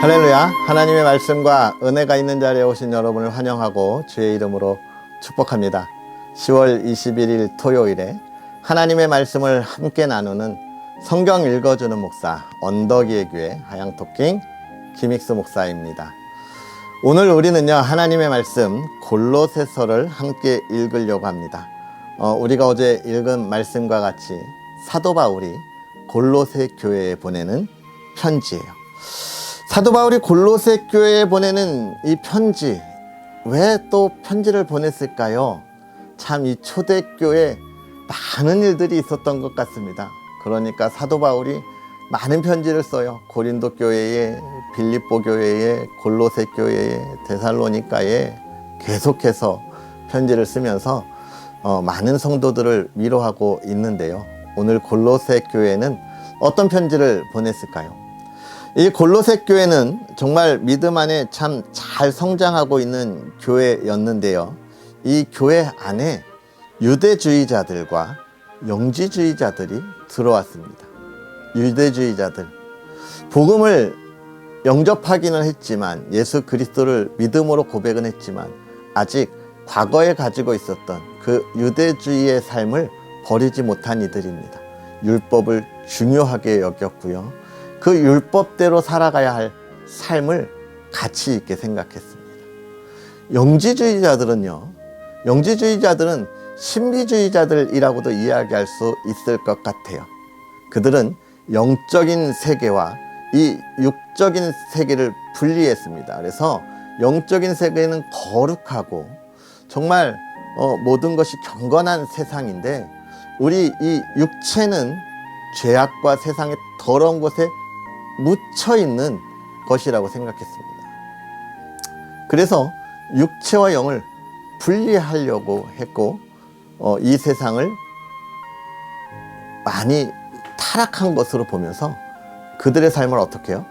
할렐루야. 하나님의 말씀과 은혜가 있는 자리에 오신 여러분을 환영하고 주의 이름으로 축복합니다. 10월 21일 토요일에 하나님의 말씀을 함께 나누는 성경 읽어주는 목사 언덕이의 교회 하양토킹 김익수 목사입니다. 오늘 우리는요, 하나님의 말씀 골로새서를 함께 읽으려고 합니다. 우리가 어제 읽은 말씀과 같이 사도 바울이 골로새 교회에 보내는 편지예요. 사도 바울이 골로새 교회에 보내는 이 편지, 왜 또 편지를 보냈을까요? 참 이 초대교회에 많은 일들이 있었던 것 같습니다. 그러니까 사도 바울이 많은 편지를 써요. 고린도 교회에, 빌립보 교회에, 골로새 교회에, 데살로니가에 계속해서 편지를 쓰면서 많은 성도들을 위로하고 있는데요. 오늘 골로새 교회는 어떤 편지를 보냈을까요? 이 골로새 교회는 정말 믿음 안에 참 잘 성장하고 있는 교회였는데요. 이 교회 안에 유대주의자들과 영지주의자들이 들어왔습니다. 유대주의자들, 복음을 영접하기는 했지만, 예수 그리스도를 믿음으로 고백은 했지만 아직 과거에 가지고 있었던 그 유대주의의 삶을 버리지 못한 이들입니다. 율법을 중요하게 여겼고요, 그 율법대로 살아가야 할 삶을 가치 있게 생각했습니다. 영지주의자들은 신비주의자들이라고도 이야기할 수 있을 것 같아요. 그들은 영적인 세계와 이 육적인 세계를 분리했습니다. 그래서 영적인 세계는 거룩하고 정말 모든 것이 경건한 세상인데, 우리 이 육체는 죄악과 세상의 더러운 곳에 묻혀 있는 것이라고 생각했습니다. 그래서 육체와 영을 분리하려고 했고, 이 세상을 많이 타락한 것으로 보면서 그들의 삶을 어떻게 해요?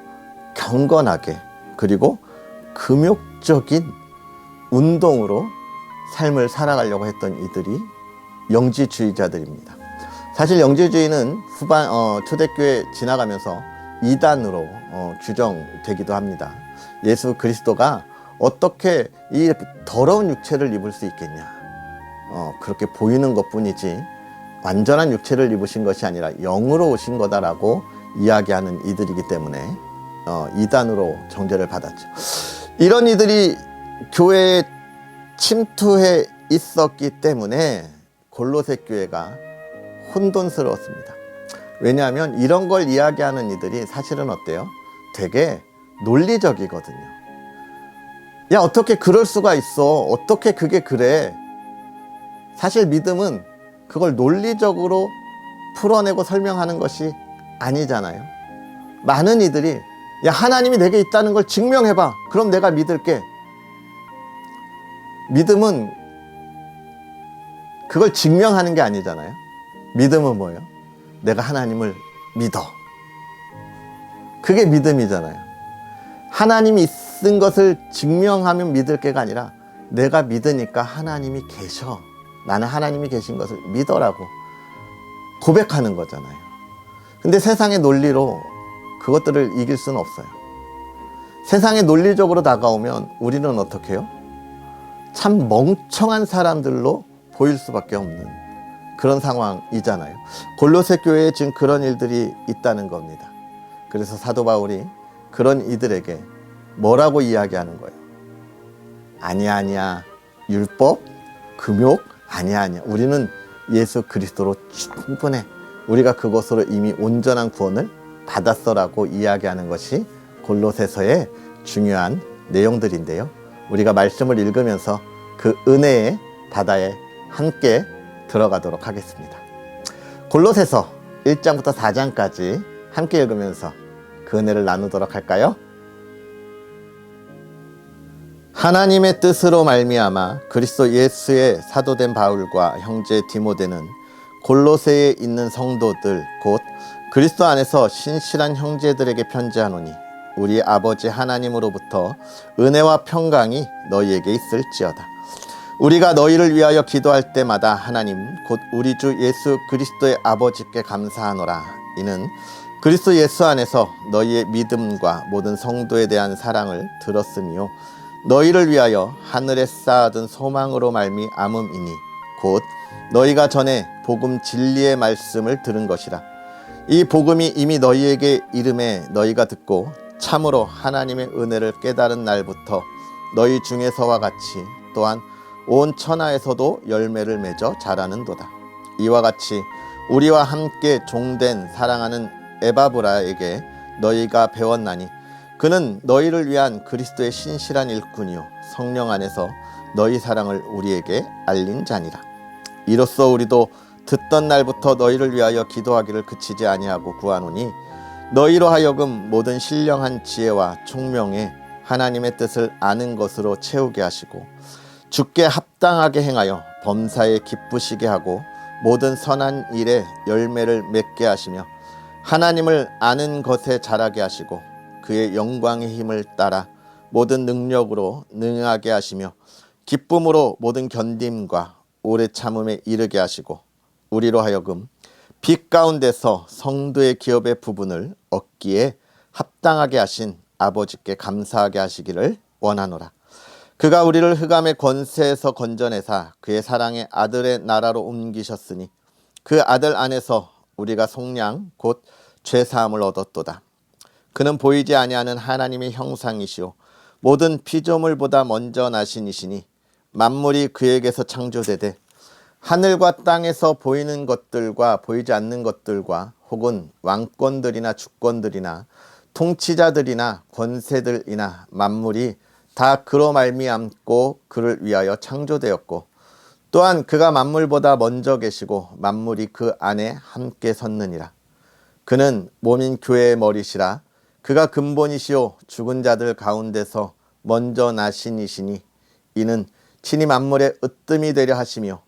경건하게, 그리고 금욕적인 운동으로 삶을 살아가려고 했던 이들이 영지주의자들입니다. 사실 영지주의는 초대교회 지나가면서 이단으로 규정되기도 합니다. 예수 그리스도가 어떻게 이 더러운 육체를 입을 수 있겠냐, 그렇게 보이는 것뿐이지 완전한 육체를 입으신 것이 아니라 영으로 오신 거다라고 이야기하는 이들이기 때문에 이단으로 정죄를 받았죠. 이런 이들이 교회에 침투해 있었기 때문에 골로새 교회가 혼돈스러웠습니다. 왜냐하면 이런 걸 이야기하는 이들이 사실은 어때요? 되게 논리적이거든요. 야, 어떻게 그럴 수가 있어? 어떻게 그게 그래? 사실 믿음은 그걸 논리적으로 풀어내고 설명하는 것이 아니잖아요. 많은 이들이 야, 하나님이 내게 있다는 걸 증명해봐. 그럼 내가 믿을게. 믿음은 그걸 증명하는 게 아니잖아요. 믿음은 뭐예요? 내가 하나님을 믿어. 그게 믿음이잖아요. 하나님이 있은 것을 증명하면 믿을 게가 아니라 내가 믿으니까 하나님이 계셔. 나는 하나님이 계신 것을 믿어라고 고백하는 거잖아요. 근데 세상의 논리로 그것들을 이길 수는 없어요. 세상에 논리적으로 다가오면 우리는 어떻게 해요? 참 멍청한 사람들로 보일 수밖에 없는 그런 상황이잖아요. 골로새 교회에 지금 그런 일들이 있다는 겁니다. 그래서 사도 바울이 그런 이들에게 뭐라고 이야기하는 거예요? 아니야. 율법, 금욕, 아니야. 우리는 예수 그리스도로 충분해. 우리가 그것으로 이미 온전한 구원을 받았어라고 이야기하는 것이 골로새서의 중요한 내용들인데요. 우리가 말씀을 읽으면서 그 은혜의 바다에 함께 들어가도록 하겠습니다. 골로새서 1장부터 4장까지 함께 읽으면서 그 은혜를 나누도록 할까요? 하나님의 뜻으로 말미암아 그리스도 예수의 사도된 바울과 형제 디모데는 골로새에 있는 성도들 곧 그리스도 안에서 신실한 형제들에게 편지하노니, 우리 아버지 하나님으로부터 은혜와 평강이 너희에게 있을지어다. 우리가 너희를 위하여 기도할 때마다 하나님 곧 우리 주 예수 그리스도의 아버지께 감사하노라. 이는 그리스도 예수 안에서 너희의 믿음과 모든 성도에 대한 사랑을 들었으며 너희를 위하여 하늘에 쌓아둔 소망으로 말미암음이니 곧 너희가 전에 복음 진리의 말씀을 들은 것이라. 이 복음이 이미 너희에게 이름에 너희가 듣고 참으로 하나님의 은혜를 깨달은 날부터 너희 중에서와 같이 또한 온 천하에서도 열매를 맺어 자라는도다. 이와 같이 우리와 함께 종된 사랑하는 에바브라에게 너희가 배웠나니 그는 너희를 위한 그리스도의 신실한 일꾼이요 성령 안에서 너희 사랑을 우리에게 알린 자니라. 이로써 우리도 듣던 날부터 너희를 위하여 기도하기를 그치지 아니하고 구하노니 너희로 하여금 모든 신령한 지혜와 총명에 하나님의 뜻을 아는 것으로 채우게 하시고 주께 합당하게 행하여 범사에 기쁘시게 하고 모든 선한 일에 열매를 맺게 하시며 하나님을 아는 것에 자라게 하시고 그의 영광의 힘을 따라 모든 능력으로 능하게 하시며 기쁨으로 모든 견딤과 오래 참음에 이르게 하시고 우리로 하여금 빛 가운데서 성도의 기업의 부분을 얻기에 합당하게 하신 아버지께 감사하게 하시기를 원하노라. 그가 우리를 흑암의 권세에서 건져내사 그의 사랑의 아들의 나라로 옮기셨으니 그 아들 안에서 우리가 속량 곧 죄사함을 얻었도다. 그는 보이지 아니하는 하나님의 형상이시오 모든 피조물보다 먼저 나신 이시니 만물이 그에게서 창조되되 하늘과 땅에서 보이는 것들과 보이지 않는 것들과 혹은 왕권들이나 주권들이나 통치자들이나 권세들이나 만물이 다 그로 말미암고 그를 위하여 창조되었고 또한 그가 만물보다 먼저 계시고 만물이 그 안에 함께 섰느니라. 그는 몸인 교회의 머리시라. 그가 근본이시오 죽은 자들 가운데서 먼저 나신 이시니 이는 친히 만물의 으뜸이 되려 하시며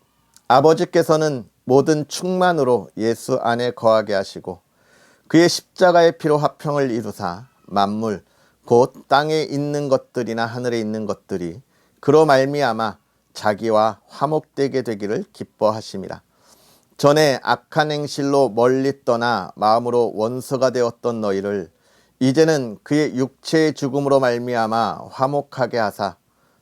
아버지께서는 모든 충만으로 예수 안에 거하게 하시고 그의 십자가의 피로 화평을 이루사 만물 곧 땅에 있는 것들이나 하늘에 있는 것들이 그로 말미암아 자기와 화목되게 되기를 기뻐하심이라. 전에 악한 행실로 멀리 떠나 마음으로 원수가 되었던 너희를 이제는 그의 육체의 죽음으로 말미암아 화목하게 하사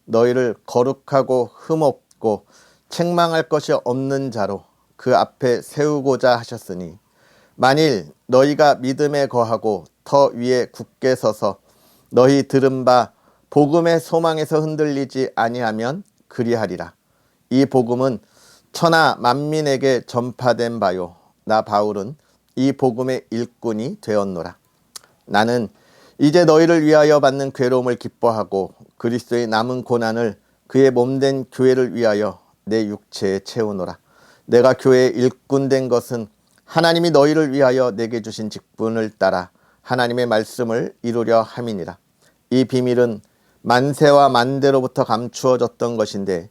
너희를 거룩하고 흠없고 책망할 것이 없는 자로 그 앞에 세우고자 하셨으니 만일 너희가 믿음에 거하고 터 위에 굳게 서서 너희 들은 바 복음의 소망에서 흔들리지 아니하면 그리하리라. 이 복음은 천하 만민에게 전파된 바요 나 바울은 이 복음의 일꾼이 되었노라. 나는 이제 너희를 위하여 받는 괴로움을 기뻐하고 그리스도의 남은 고난을 그의 몸된 교회를 위하여 내 육체에 채우노라. 내가 교회의 일꾼 된 것은 하나님이 너희를 위하여 내게 주신 직분을 따라 하나님의 말씀을 이루려 함이니라. 이 비밀은 만세와 만대로부터 감추어졌던 것인데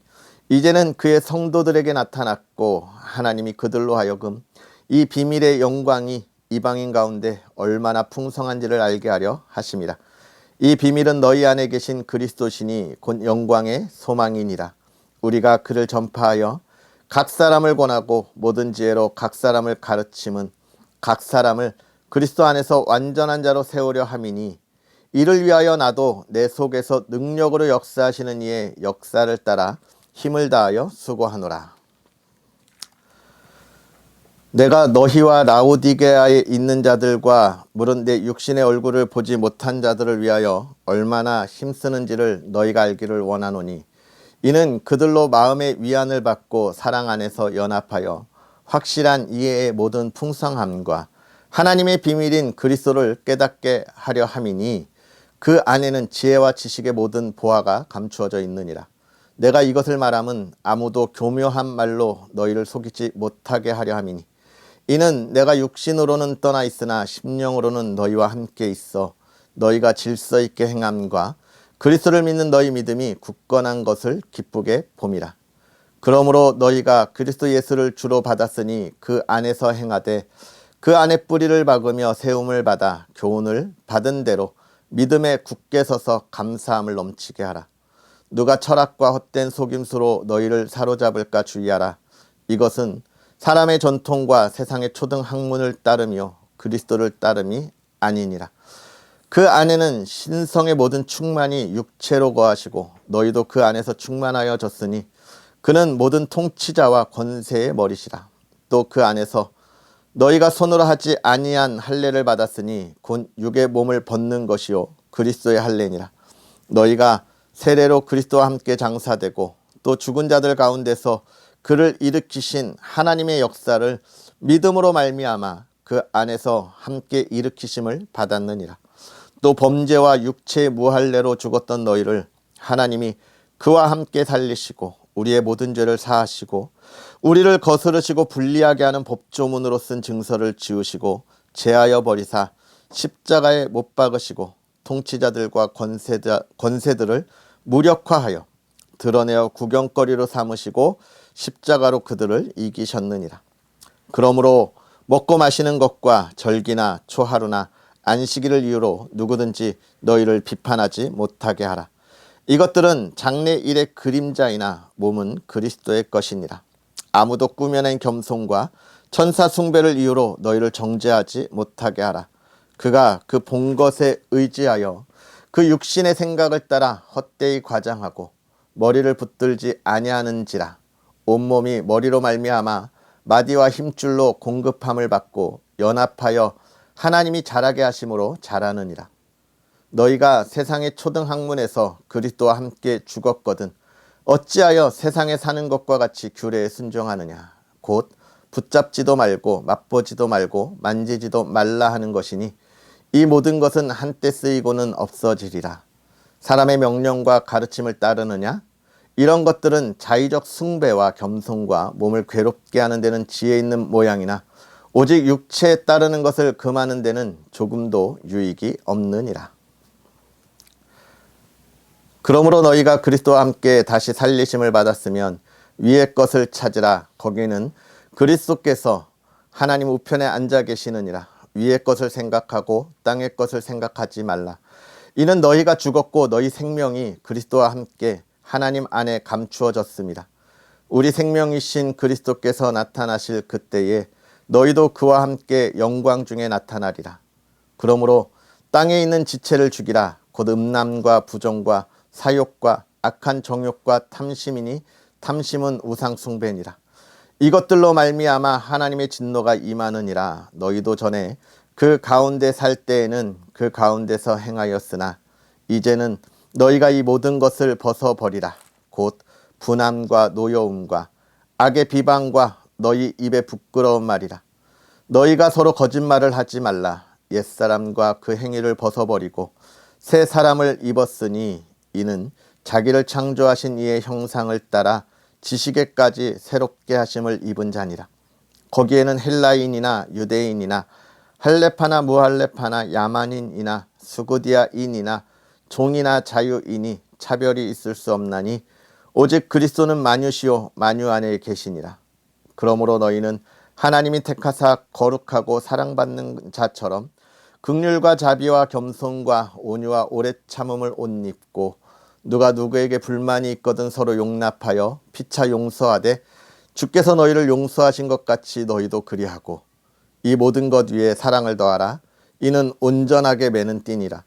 이제는 그의 성도들에게 나타났고 하나님이 그들로 하여금 이 비밀의 영광이 이방인 가운데 얼마나 풍성한지를 알게 하려 하심이라. 이 비밀은 너희 안에 계신 그리스도시니 곧 영광의 소망이니라. 우리가 그를 전파하여 각 사람을 권하고 모든 지혜로 각 사람을 가르침은 각 사람을 그리스도 안에서 완전한 자로 세우려 함이니 이를 위하여 나도 내 속에서 능력으로 역사하시는 이의 역사를 따라 힘을 다하여 수고하노라. 내가 너희와 라오디게아에 있는 자들과 물은 내 육신의 얼굴을 보지 못한 자들을 위하여 얼마나 힘쓰는지를 너희가 알기를 원하노니 이는 그들로 마음의 위안을 받고 사랑 안에서 연합하여 확실한 이해의 모든 풍성함과 하나님의 비밀인 그리스도를 깨닫게 하려 함이니 그 안에는 지혜와 지식의 모든 보화가 감추어져 있느니라. 내가 이것을 말함은 아무도 교묘한 말로 너희를 속이지 못하게 하려 함이니 이는 내가 육신으로는 떠나 있으나 심령으로는 너희와 함께 있어 너희가 질서 있게 행함과 그리스도를 믿는 너희 믿음이 굳건한 것을 기쁘게 봄이라. 그러므로 너희가 그리스도 예수를 주로 받았으니 그 안에서 행하되 그 안에 뿌리를 박으며 세움을 받아 교훈을 받은 대로 믿음에 굳게 서서 감사함을 넘치게 하라. 누가 철학과 헛된 속임수로 너희를 사로잡을까 주의하라. 이것은 사람의 전통과 세상의 초등 학문을 따르며 그리스도를 따름이 아니니라. 그 안에는 신성의 모든 충만이 육체로 거하시고 너희도 그 안에서 충만하여 졌으니 그는 모든 통치자와 권세의 머리시라. 또 그 안에서 너희가 손으로 하지 아니한 할례를 받았으니 곧 육의 몸을 벗는 것이요 그리스도의 할례니라. 너희가 세례로 그리스도와 함께 장사되고 또 죽은 자들 가운데서 그를 일으키신 하나님의 역사를 믿음으로 말미암아 그 안에서 함께 일으키심을 받았느니라. 또 범죄와 육체의 무할례로 죽었던 너희를 하나님이 그와 함께 살리시고 우리의 모든 죄를 사하시고 우리를 거스르시고 불리하게 하는 법조문으로 쓴 증서를 지우시고 제하여 버리사 십자가에 못 박으시고 통치자들과 권세들을 무력화하여 드러내어 구경거리로 삼으시고 십자가로 그들을 이기셨느니라. 그러므로 먹고 마시는 것과 절기나 초하루나 안식일을 이유로 누구든지 너희를 비판하지 못하게 하라. 이것들은 장래일의 그림자이나 몸은 그리스도의 것이니라. 아무도 꾸며낸 겸손과 천사 숭배를 이유로 너희를 정죄하지 못하게 하라. 그가 그 본 것에 의지하여 그 육신의 생각을 따라 헛되이 과장하고 머리를 붙들지 아니하는지라. 온몸이 머리로 말미암아 마디와 힘줄로 공급함을 받고 연합하여 하나님이 자라게 하심으로 자라느니라. 너희가 세상의 초등학문에서 그리스도와 함께 죽었거든 어찌하여 세상에 사는 것과 같이 규례에 순종하느냐. 곧 붙잡지도 말고 맛보지도 말고 만지지도 말라 하는 것이니 이 모든 것은 한때 쓰이고는 없어지리라. 사람의 명령과 가르침을 따르느냐? 이런 것들은 자의적 숭배와 겸손과 몸을 괴롭게 하는 데는 지혜 있는 모양이나 오직 육체에 따르는 것을 금하는 데는 조금도 유익이 없느니라. 그러므로 너희가 그리스도와 함께 다시 살리심을 받았으면 위의 것을 찾으라. 거기는 그리스도께서 하나님 우편에 앉아 계시느니라. 위의 것을 생각하고 땅의 것을 생각하지 말라. 이는 너희가 죽었고 너희 생명이 그리스도와 함께 하나님 안에 감추어졌습니다. 우리 생명이신 그리스도께서 나타나실 그때에 너희도 그와 함께 영광 중에 나타나리라. 그러므로 땅에 있는 지체를 죽이라. 곧 음란과 부정과 사욕과 악한 정욕과 탐심이니 탐심은 우상 숭배니라. 이것들로 말미암아 하나님의 진노가 임하느니라. 너희도 전에 그 가운데 살 때에는 그 가운데서 행하였으나 이제는 너희가 이 모든 것을 벗어버리라. 곧 분함과 노여움과 악의 비방과 너희 입의 부끄러운 말이라. 너희가 서로 거짓말을 하지 말라. 옛사람과 그 행위를 벗어버리고 새 사람을 입었으니 이는 자기를 창조하신 이의 형상을 따라 지식에까지 새롭게 하심을 입은 자니라. 거기에는 헬라인이나 유대인이나 할레파나 무할레파나 야만인이나 수구디아인이나 종이나 자유인이 차별이 있을 수 없나니 오직 그리스도는 만유시요 만유 안에 계시니라. 그러므로 너희는 하나님이 택하사 거룩하고 사랑받는 자처럼 긍휼과 자비와 겸손과 온유와 오래 참음을 옷 입고 누가 누구에게 불만이 있거든 서로 용납하여 피차 용서하되 주께서 너희를 용서하신 것 같이 너희도 그리하고 이 모든 것 위에 사랑을 더하라. 이는 온전하게 매는 띠니라.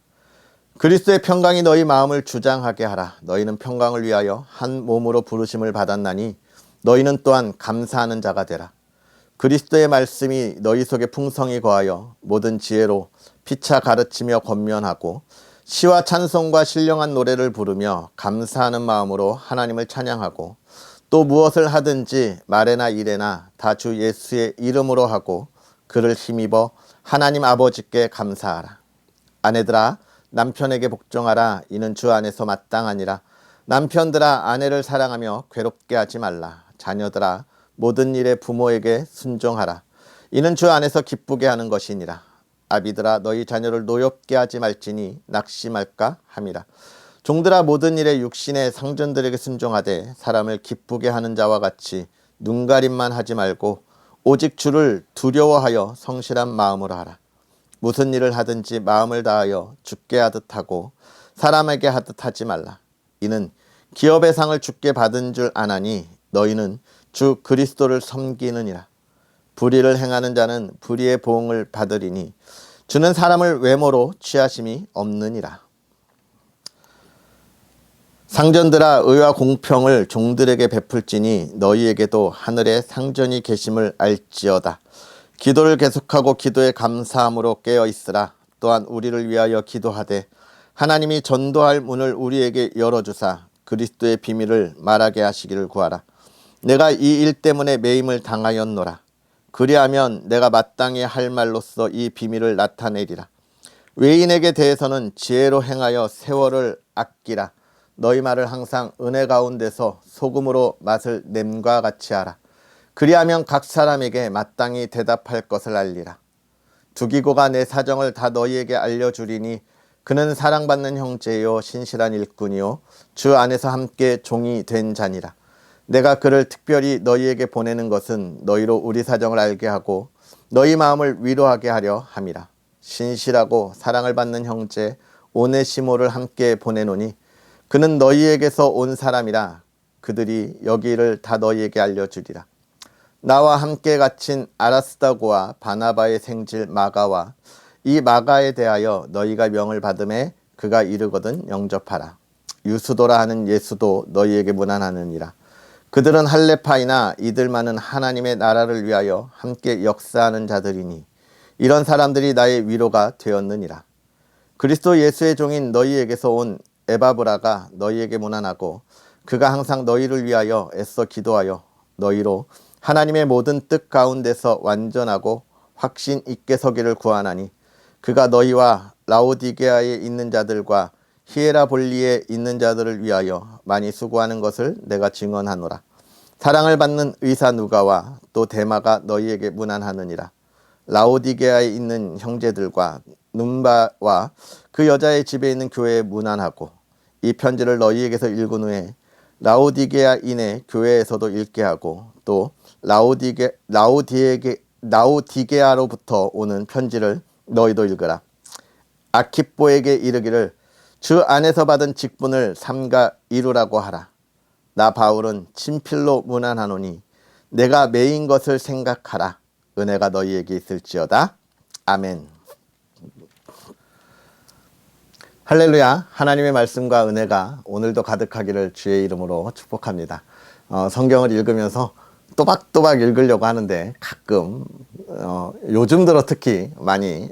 그리스도의 평강이 너희 마음을 주장하게 하라. 너희는 평강을 위하여 한 몸으로 부르심을 받았나니 너희는 또한 감사하는 자가 되라. 그리스도의 말씀이 너희 속에 풍성히 거하여 모든 지혜로 피차 가르치며 권면하고 시와 찬송과 신령한 노래를 부르며 감사하는 마음으로 하나님을 찬양하고 또 무엇을 하든지 말에나 일에나 다 주 예수의 이름으로 하고 그를 힘입어 하나님 아버지께 감사하라. 아내들아 남편에게 복종하라. 이는 주 안에서 마땅하니라. 남편들아 아내를 사랑하며 괴롭게 하지 말라. 자녀들아 모든 일에 부모에게 순종하라. 이는 주 안에서 기쁘게 하는 것이니라. 아비들아 너희 자녀를 노엽게 하지 말지니 낙심할까 함이라. 종들아 모든 일에 육신의 상전들에게 순종하되 사람을 기쁘게 하는 자와 같이 눈가림만 하지 말고 오직 주를 두려워하여 성실한 마음으로 하라. 무슨 일을 하든지 마음을 다하여 주께 하듯 하고 사람에게 하듯 하지 말라. 이는 기업의 상을 주께 받은 줄 아나니 너희는 주 그리스도를 섬기느니라. 불의를 행하는 자는 불의의 보응을 받으리니 주는 사람을 외모로 취하심이 없느니라. 상전들아, 의와 공평을 종들에게 베풀지니 너희에게도 하늘에 상전이 계심을 알지어다. 기도를 계속하고 기도에 감사함으로 깨어 있으라. 또한 우리를 위하여 기도하되 하나님이 전도할 문을 우리에게 열어주사 그리스도의 비밀을 말하게 하시기를 구하라. 내가 이 일 때문에 매임을 당하였노라. 그리하면 내가 마땅히 할 말로써 이 비밀을 나타내리라. 외인에게 대해서는 지혜로 행하여 세월을 아끼라. 너희 말을 항상 은혜 가운데서 소금으로 맛을 냄과 같이 하라. 그리하면 각 사람에게 마땅히 대답할 것을 알리라. 두기고가 내 사정을 다 너희에게 알려주리니 그는 사랑받는 형제요 신실한 일꾼이요 주 안에서 함께 종이 된 자니라. 내가 그를 특별히 너희에게 보내는 것은 너희로 우리 사정을 알게 하고 너희 마음을 위로하게 하려 함이라. 신실하고 사랑을 받는 형제 오네시모를 함께 보내노니 그는 너희에게서 온 사람이라. 그들이 여기를 다 너희에게 알려주리라. 나와 함께 갇힌 아라스다고와 바나바의 생질 마가와 이 마가에 대하여 너희가 명을 받음에 그가 이르거든 영접하라. 유수도라 하는 예수도 너희에게 문안하느니라. 그들은 할레파이나 이들만은 하나님의 나라를 위하여 함께 역사하는 자들이니 이런 사람들이 나의 위로가 되었느니라. 그리스도 예수의 종인 너희에게서 온 에바브라가 너희에게 문안하고 그가 항상 너희를 위하여 애써 기도하여 너희로 하나님의 모든 뜻 가운데서 완전하고 확신 있게 서기를 구하나니 그가 너희와 라오디게아에 있는 자들과 히에라볼리에 있는 자들을 위하여 많이 수고하는 것을 내가 증언하노라. 사랑을 받는 의사 누가와 또 데마가 너희에게 문안하느니라. 라오디게아에 있는 형제들과 num바와 그 여자의 집에 있는 교회에 문안하고 이 편지를 너희에게서 읽은 후에 라오디게아인의 교회에서도 읽게 하고 또 라오디게아로부터 오는 편지를 너희도 읽으라. 아키뽀에게 이르기를 주 안에서 받은 직분을 삼가 이루라고 하라. 나 바울은 친필로 문안하노니 내가 매인 것을 생각하라. 은혜가 너희에게 있을지어다. 아멘. 할렐루야. 하나님의 말씀과 은혜가 오늘도 가득하기를 주의 이름으로 축복합니다. 성경을 읽으면서 또박또박 읽으려고 하는데 가끔 요즘 들어 특히 많이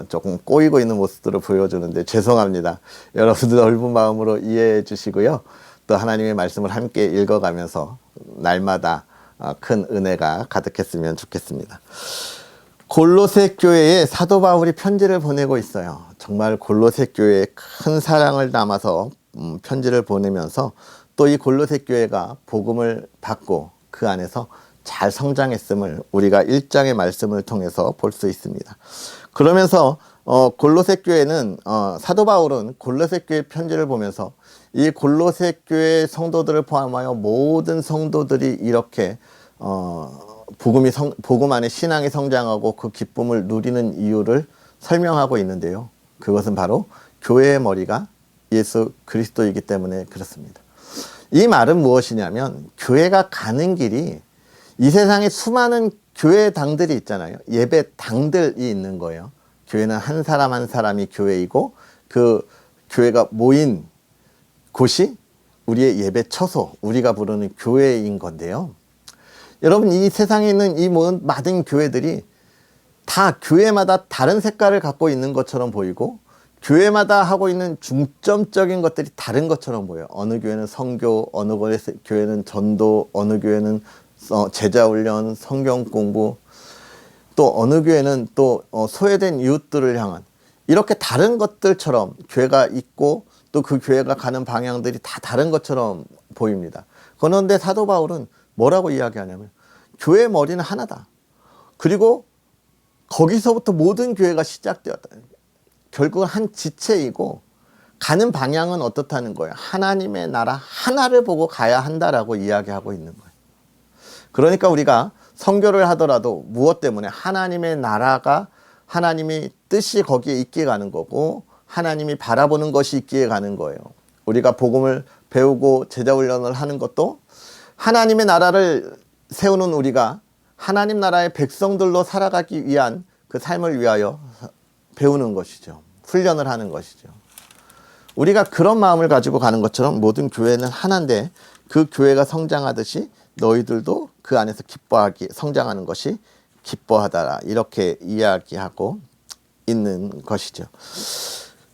조금 꼬이고 있는 모습들을 보여주는데 죄송합니다. 여러분들 넓은 마음으로 이해해 주시고요. 또 하나님의 말씀을 함께 읽어가면서 날마다 큰 은혜가 가득했으면 좋겠습니다. 골로새 교회에 사도 바울이 편지를 보내고 있어요. 정말 골로새 교회에 큰 사랑을 담아서 편지를 보내면서 또 이 골로새 교회가 복음을 받고 그 안에서 잘 성장했음을 우리가 1장의 말씀을 통해서 볼 수 있습니다. 그러면서 골로새 교회는 사도 바울은 골로새 교회 편지를 보면서 이 골로새 교회 성도들을 포함하여 모든 성도들이 이렇게 복음 안에 신앙이 성장하고 그 기쁨을 누리는 이유를 설명하고 있는데요. 그것은 바로 교회의 머리가 예수 그리스도이기 때문에 그렇습니다. 이 말은 무엇이냐면 교회가 가는 길이 이 세상에 수많은 교회당들이 있잖아요. 예배당들이 있는 거예요. 교회는 한 사람 한 사람이 교회이고 그 교회가 모인 곳이 우리의 예배 처소, 우리가 부르는 교회인 건데요. 여러분, 이 세상에 있는 이 모든 많은 교회들이 다 교회마다 다른 색깔을 갖고 있는 것처럼 보이고 교회마다 하고 있는 중점적인 것들이 다른 것처럼 보여요. 어느 교회는 선교, 어느 교회는 전도, 어느 교회는 제자훈련, 성경 공부, 또 어느 교회는 또 소외된 이웃들을 향한 이렇게 다른 것들처럼 교회가 있고 또 그 교회가 가는 방향들이 다 다른 것처럼 보입니다. 그런데 사도 바울은 뭐라고 이야기하냐면 교회의 머리는 하나다. 그리고 거기서부터 모든 교회가 시작되었다. 결국은 한 지체이고 가는 방향은 어떻다는 거예요. 하나님의 나라 하나를 보고 가야 한다라고 이야기하고 있는 거예요. 그러니까 우리가 선교를 하더라도 무엇 때문에 하나님의 나라가 하나님이 뜻이 거기에 있기에 가는 거고 하나님이 바라보는 것이 있기에 가는 거예요. 우리가 복음을 배우고 제자훈련을 하는 것도 하나님의 나라를 세우는 우리가 하나님 나라의 백성들로 살아가기 위한 그 삶을 위하여 배우는 것이죠. 훈련을 하는 것이죠. 우리가 그런 마음을 가지고 가는 것처럼 모든 교회는 하나인데 그 교회가 성장하듯이 너희들도 그 안에서 기뻐하기, 성장하는 것이 기뻐하다라, 이렇게 이야기하고 있는 것이죠.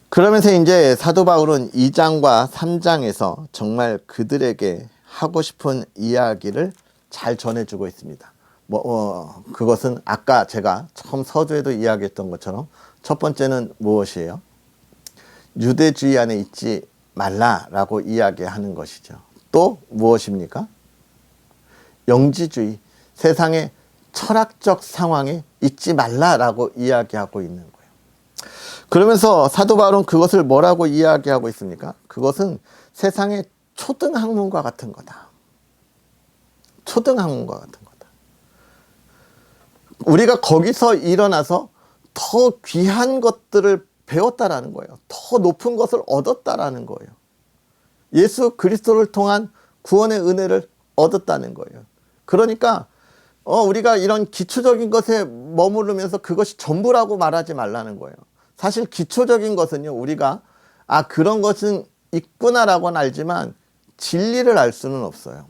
그러면서 이제 사도 바울은 2장과 3장에서 정말 그들에게 하고 싶은 이야기를 잘 전해주고 있습니다. 그것은 아까 제가 처음 서두에도 이야기했던 것처럼 첫 번째는 무엇이에요? 유대주의 안에 있지 말라라고 이야기하는 것이죠. 또 무엇입니까? 영지주의, 세상의 철학적 상황에 있지 말라라고 이야기하고 있는 거예요. 그러면서 사도 바울은 그것을 뭐라고 이야기하고 있습니까? 그것은 세상의 초등학문과 같은 거다. 초등학문과 같은 거다. 우리가 거기서 일어나서 더 귀한 것들을 배웠다라는 거예요. 더 높은 것을 얻었다라는 거예요. 예수 그리스도를 통한 구원의 은혜를 얻었다는 거예요. 그러니까 우리가 이런 기초적인 것에 머무르면서 그것이 전부라고 말하지 말라는 거예요. 사실 기초적인 것은요, 우리가 그런 것은 있구나라고는 알지만 진리를 알 수는 없어요.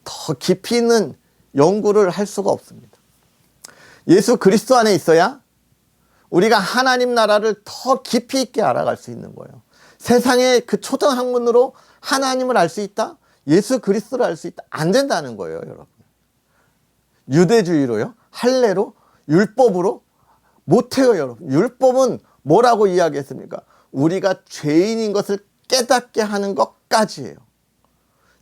더 깊이 있는 연구를 할 수가 없습니다. 예수 그리스도 안에 있어야 우리가 하나님 나라를 더 깊이 있게 알아갈 수 있는 거예요. 세상의 그 초등학문으로 하나님을 알 수 있다? 예수 그리스도를 알 수 있다? 안 된다는 거예요, 여러분. 유대주의로요? 할례로? 율법으로? 못해요, 여러분. 율법은 뭐라고 이야기했습니까? 우리가 죄인인 것을 깨닫게 하는 것까지예요.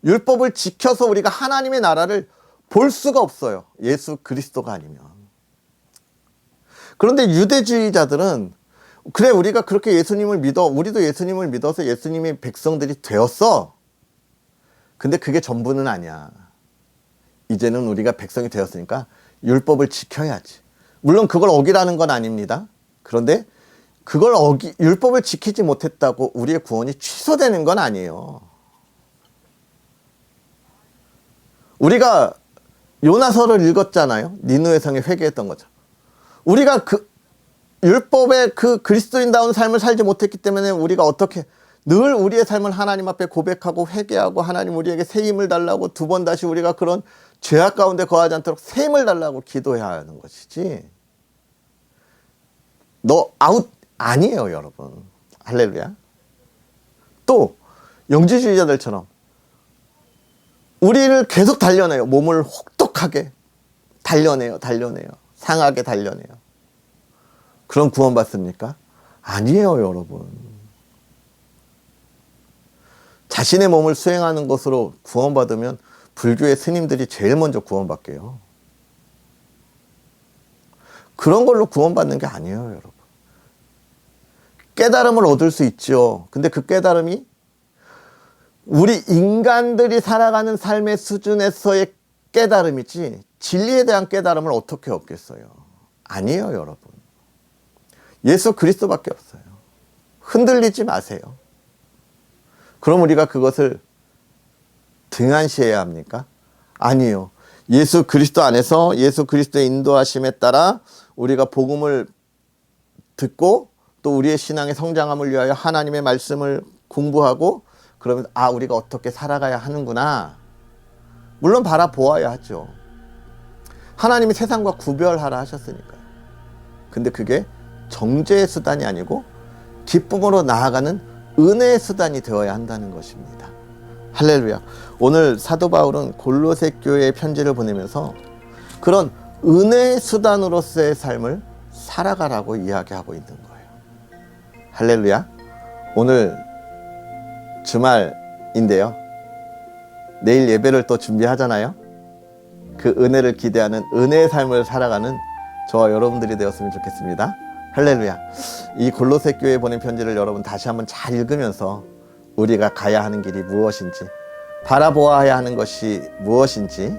율법을 지켜서 우리가 하나님의 나라를 볼 수가 없어요. 예수 그리스도가 아니면. 그런데 유대주의자들은 그래, 우리가 그렇게 예수님을 믿어, 우리도 예수님을 믿어서 예수님의 백성들이 되었어. 근데 그게 전부는 아니야. 이제는 우리가 백성이 되었으니까 율법을 지켜야지. 물론 그걸 어기라는 건 아닙니다. 그런데 그걸 율법을 지키지 못했다고 우리의 구원이 취소되는 건 아니에요. 우리가 요나서를 읽었잖아요. 니느웨 성에 회개했던 거죠. 우리가 그 율법의 그 그리스도인다운 삶을 살지 못했기 때문에 우리가 어떻게 늘 우리의 삶을 하나님 앞에 고백하고 회개하고 하나님 우리에게 새 힘을 달라고 두 번 다시 우리가 그런 죄악 가운데 거하지 않도록 새 힘을 달라고 기도해야 하는 것이지. 너 아웃 아니에요, 여러분. 할렐루야. 또 영지주의자들처럼 우리를 계속 단련해요. 몸을 혹독하게 단련해요. 상하게 단련해요. 그럼 구원받습니까? 아니에요, 여러분. 자신의 몸을 수행하는 것으로 구원받으면 불교의 스님들이 제일 먼저 구원받게요. 그런 걸로 구원받는 게 아니에요, 여러분. 깨달음을 얻을 수 있죠. 근데 그 깨달음이 우리 인간들이 살아가는 삶의 수준에서의 깨달음이지 진리에 대한 깨달음을 어떻게 얻겠어요? 아니에요, 여러분. 예수 그리스도밖에 없어요. 흔들리지 마세요. 그럼 우리가 그것을 등한시해야 합니까? 아니요. 예수 그리스도 안에서 예수 그리스도의 인도하심에 따라 우리가 복음을 듣고 또 우리의 신앙의 성장함을 위하여 하나님의 말씀을 공부하고 그러면 우리가 어떻게 살아가야 하는구나. 물론 바라보아야 하죠. 하나님이 세상과 구별하라 하셨으니까요. 근데 그게 정죄의 수단이 아니고 기쁨으로 나아가는 은혜의 수단이 되어야 한다는 것입니다. 할렐루야. 오늘 사도 바울은 골로새 교회에 편지를 보내면서 그런 은혜의 수단으로서의 삶을 살아가라고 이야기하고 있는 거예요. 할렐루야. 오늘 주말인데요. 내일 예배를 또 준비하잖아요. 그 은혜를 기대하는 은혜의 삶을 살아가는 저와 여러분들이 되었으면 좋겠습니다. 할렐루야. 이 골로새 교회에 보낸 편지를 여러분 다시 한번 잘 읽으면서 우리가 가야 하는 길이 무엇인지, 바라보아야 하는 것이 무엇인지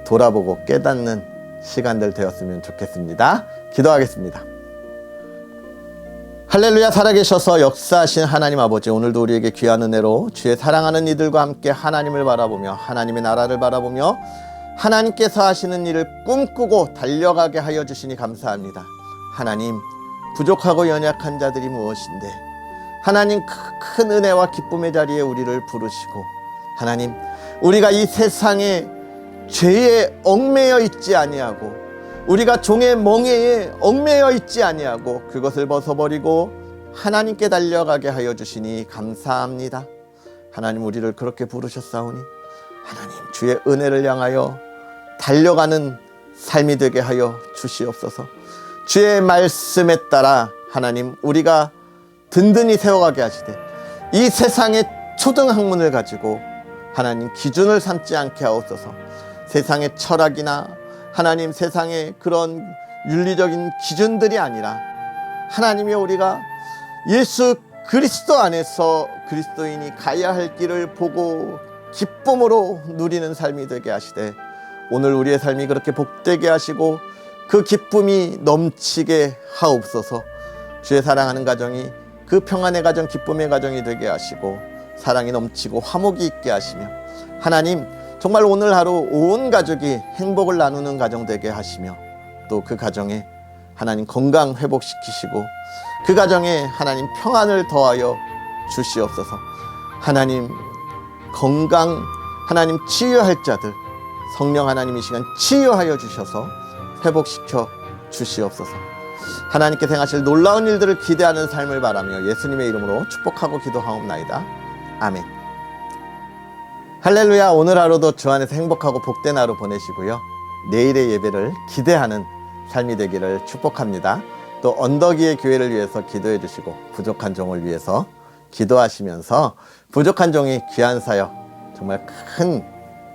돌아보고 깨닫는 시간들 되었으면 좋겠습니다. 기도하겠습니다. 할렐루야. 살아계셔서 역사하신 하나님 아버지, 오늘도 우리에게 귀한 은혜로 주의 사랑하는 이들과 함께 하나님을 바라보며 하나님의 나라를 바라보며 하나님께서 하시는 일을 꿈꾸고 달려가게 하여 주시니 감사합니다. 하나님, 부족하고 연약한 자들이 무엇인데 하나님 큰 은혜와 기쁨의 자리에 우리를 부르시고, 하나님, 우리가 이 세상에 죄에 얽매여 있지 아니하고 우리가 종의 멍에에 얽매여 있지 아니하고 그것을 벗어버리고 하나님께 달려가게 하여 주시니 감사합니다. 하나님, 우리를 그렇게 부르셨사오니 하나님, 주의 은혜를 향하여 달려가는 삶이 되게 하여 주시옵소서. 주의 말씀에 따라 하나님, 우리가 든든히 세워가게 하시되 이 세상의 초등학문을 가지고 하나님 기준을 삼지 않게 하옵소서. 세상의 철학이나 하나님 세상의 그런 윤리적인 기준들이 아니라 하나님이 우리가 예수 그리스도 안에서 그리스도인이 가야 할 길을 보고 기쁨으로 누리는 삶이 되게 하시되, 오늘 우리의 삶이 그렇게 복되게 하시고 그 기쁨이 넘치게 하옵소서. 주의 사랑하는 가정이 그 평안의 가정, 기쁨의 가정이 되게 하시고 사랑이 넘치고 화목이 있게 하시며, 하나님, 정말 오늘 하루 온 가족이 행복을 나누는 가정 되게 하시며, 또 그 가정에 하나님 건강 회복시키시고 그 가정에 하나님 평안을 더하여 주시옵소서. 하나님, 건강, 하나님 치유할 자들 성령 하나님 이 시간 치유하여 주셔서 회복시켜 주시옵소서. 하나님께서 행하실 놀라운 일들을 기대하는 삶을 바라며 예수님의 이름으로 축복하고 기도하옵나이다. 아멘. 할렐루야. 오늘 하루도 주 안에서 행복하고 복된 하루 보내시고요. 내일의 예배를 기대하는 삶이 되기를 축복합니다. 또 언덕 위의 교회를 위해서 기도해 주시고 부족한 종을 위해서 기도하시면서 부족한 종이 귀한 사역, 정말 큰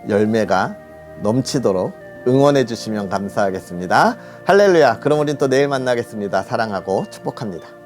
열매가 넘치도록 응원해 주시면 감사하겠습니다. 할렐루야. 그럼 우린 또 내일 만나겠습니다. 사랑하고 축복합니다.